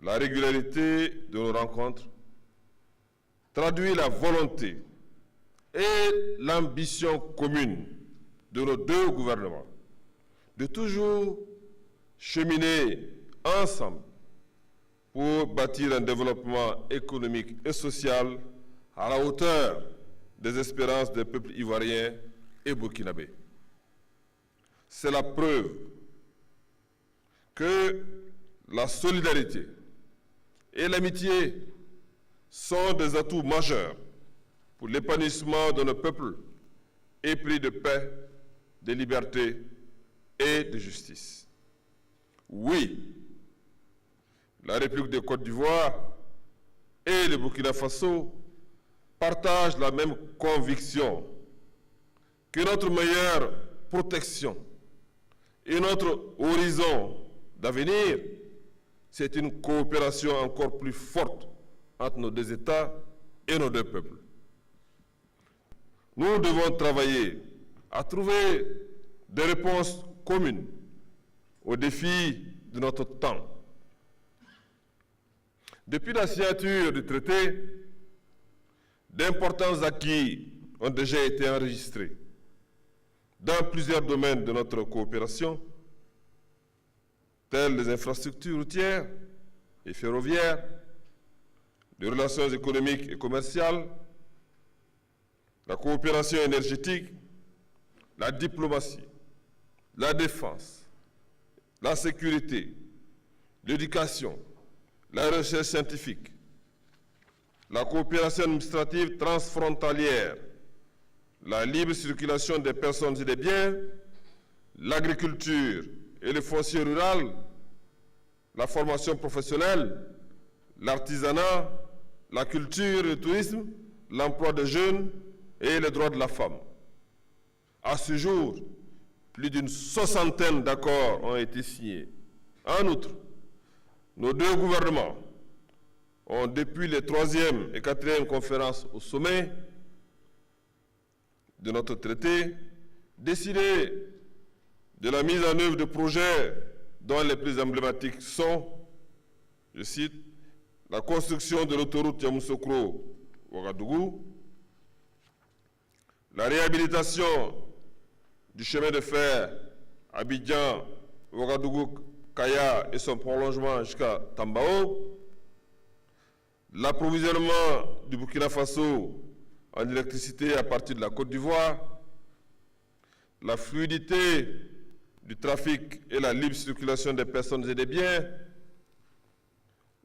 La régularité de nos rencontres traduit la volonté et l'ambition commune de nos deux gouvernements de toujours cheminer ensemble pour bâtir un développement économique et social à la hauteur des espérances des peuples ivoiriens et burkinabés. C'est la preuve que la solidarité et l'amitié sont des atouts majeurs pour l'épanouissement de nos peuples épris de paix, de liberté et de justice. Oui, la République de Côte d'Ivoire et le Burkina Faso partagent la même conviction que notre meilleure protection et notre horizon d'avenir, c'est une coopération encore plus forte entre nos deux États et nos deux peuples. Nous devons travailler à trouver des réponses communes aux défis de notre temps. Depuis la signature du traité, d'importants acquis ont déjà été enregistrés dans plusieurs domaines de notre coopération, telles les infrastructures routières et ferroviaires, les relations économiques et commerciales, la coopération énergétique, la diplomatie, la défense, la sécurité, l'éducation, la recherche scientifique, la coopération administrative transfrontalière, la libre circulation des personnes et des biens, l'agriculture et le foncier rural, la formation professionnelle, l'artisanat, la culture, le tourisme, l'emploi des jeunes et les droits de la femme. À ce jour, plus d'une soixantaine d'accords ont été signés. En outre, nos deux gouvernements ont, depuis les 3e et 4e conférences au sommet de notre traité, décidé de la mise en œuvre de projets dont les plus emblématiques sont, je cite, la construction de l'autoroute Yamoussoukro-Ouagadougou, la réhabilitation du chemin de fer Abidjan, Ouagadougou, Kaya et son prolongement jusqu'à Tambao, l'approvisionnement du Burkina Faso en électricité à partir de la Côte d'Ivoire, la fluidité du trafic et la libre circulation des personnes et des biens,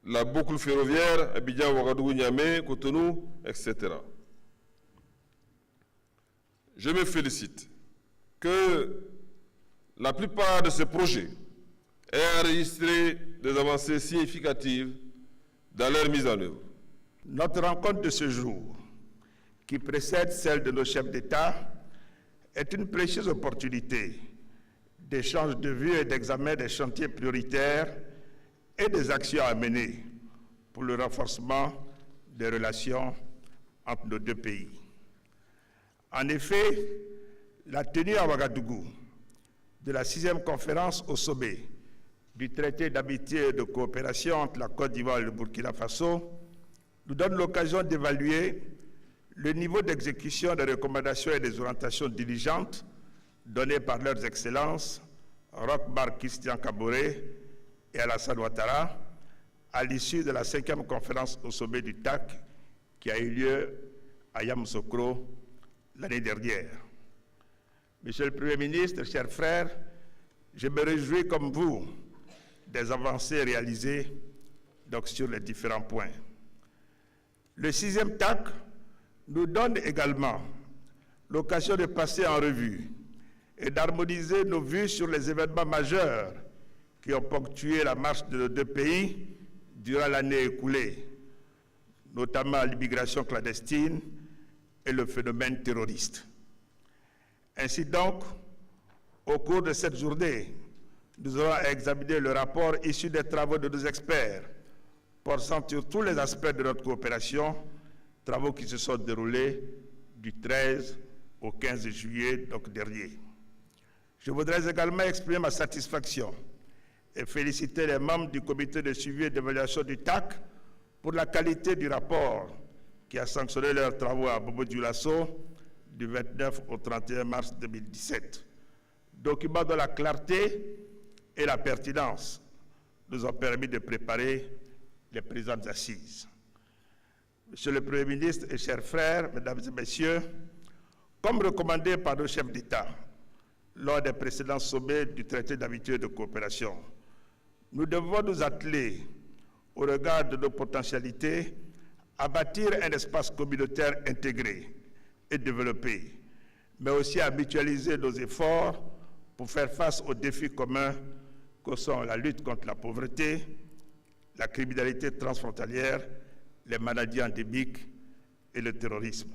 la boucle ferroviaire Abidjan, Ouagadougou, Niamey, Cotonou, etc. Je me félicite que la plupart de ces projets aient enregistré des avancées significatives dans leur mise en œuvre. Notre rencontre de ce jour, qui précède celle de nos chefs d'État, est une précieuse opportunité d'échange de vues et d'examen des chantiers prioritaires et des actions à mener pour le renforcement des relations entre nos deux pays. En effet, la tenue à Ouagadougou de la 6e conférence au sommet du traité d'amitié et de coopération entre la Côte d'Ivoire et le Burkina Faso nous donne l'occasion d'évaluer le niveau d'exécution des recommandations et des orientations diligentes données par leurs excellences Roch-Marc Christian Kaboré et Alassane Ouattara à l'issue de la 5e conférence au sommet du TAC qui a eu lieu à Yamoussoukro l'année dernière. Monsieur le Premier ministre, chers frères, je me réjouis comme vous des avancées réalisées sur les différents points. Le 6e TAC nous donne également l'occasion de passer en revue et d'harmoniser nos vues sur les événements majeurs qui ont ponctué la marche de nos deux pays durant l'année écoulée, notamment l'immigration clandestine et le phénomène terroriste. Ainsi donc, au cours de cette journée, nous aurons examiné le rapport issu des travaux de nos experts portant sur tous les aspects de notre coopération, travaux qui se sont déroulés du 13 au 15 juillet dernier. Je voudrais également exprimer ma satisfaction et féliciter les membres du comité de suivi et d'évaluation du TAC pour la qualité du rapport qui a sanctionné leurs travaux à Bobo-Dioulasso du 29 au 31 mars 2017. Document dont la clarté et la pertinence nous ont permis de préparer les présentes assises. Monsieur le Premier ministre et chers frères, mesdames et messieurs, comme recommandé par nos chefs d'État lors des précédents sommets du traité d'amitié et de coopération, nous devons nous atteler, au regard de nos potentialités, à bâtir un espace communautaire intégré et développé, mais aussi à mutualiser nos efforts pour faire face aux défis communs que sont la lutte contre la pauvreté, la criminalité transfrontalière, les maladies endémiques et le terrorisme.